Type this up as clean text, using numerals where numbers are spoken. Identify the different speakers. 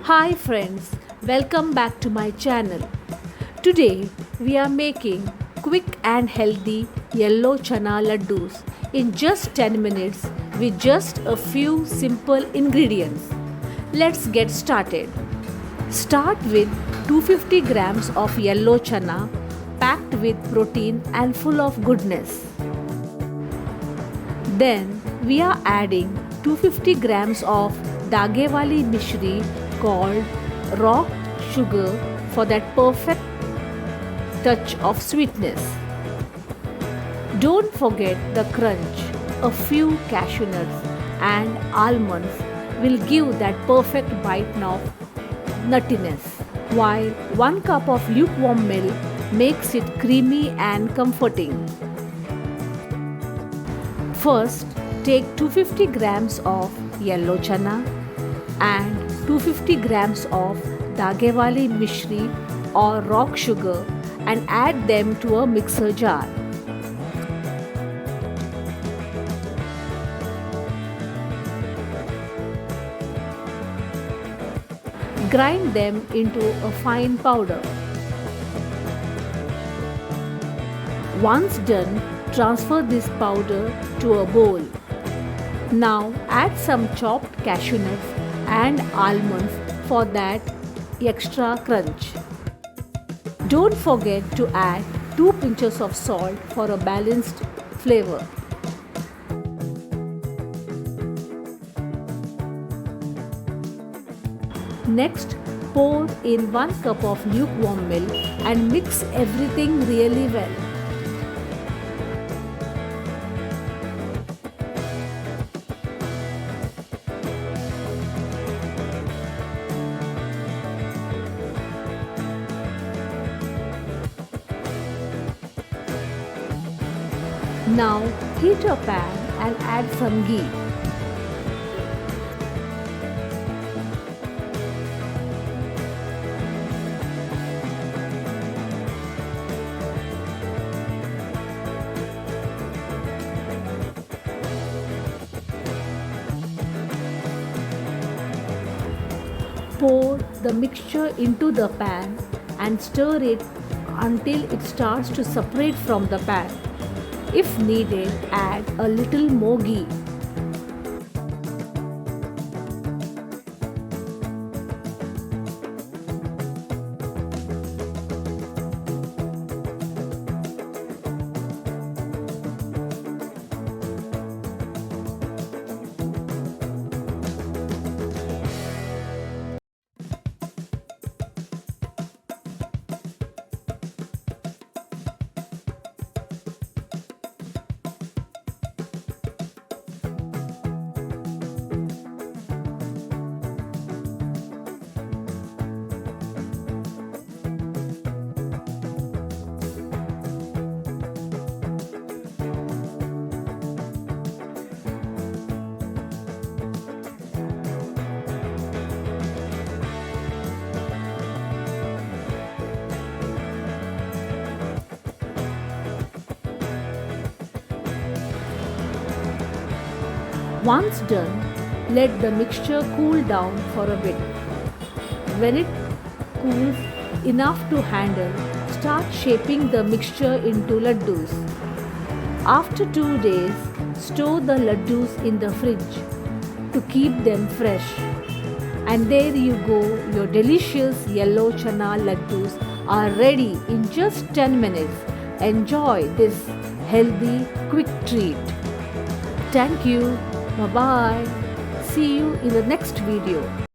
Speaker 1: Hi friends, welcome back to my channel. Today we are making quick and healthy yellow chana laddus in just 10 minutes with just a few simple ingredients. Let's get started. Start with 250 grams of yellow chana packed with protein and full of goodness. Then we are adding 250 grams of Dhagewali Misri called raw sugar for that perfect touch of sweetness. Don't forget the crunch. A few cashew nuts and almonds will give that perfect bite of nuttiness, while 1 cup of lukewarm milk makes it creamy and comforting. First, take 250 grams of yellow chana and 250 grams of Dhagewali Misri or rock sugar and add them to a mixer jar. Grind them into a fine powder. Once done, transfer this powder to a bowl. Now add some chopped cashew nuts and almonds for that extra crunch. Don't forget to add 2 pinches of salt for a balanced flavor. Next, pour in 1 cup of lukewarm milk and mix everything really well. Now heat a pan and add some ghee. Pour the mixture into the pan and stir it until it starts to separate from the pan. If needed, add a little more ghee. Once done, let the mixture cool down for a bit. When it cools enough to handle, start shaping the mixture into laddus. After 2 days, store the laddus in the fridge to keep them fresh. And there you go, your delicious yellow chana laddus are ready in just 10 minutes. Enjoy this healthy, quick treat. Thank you. Bye-bye. See you in the next video.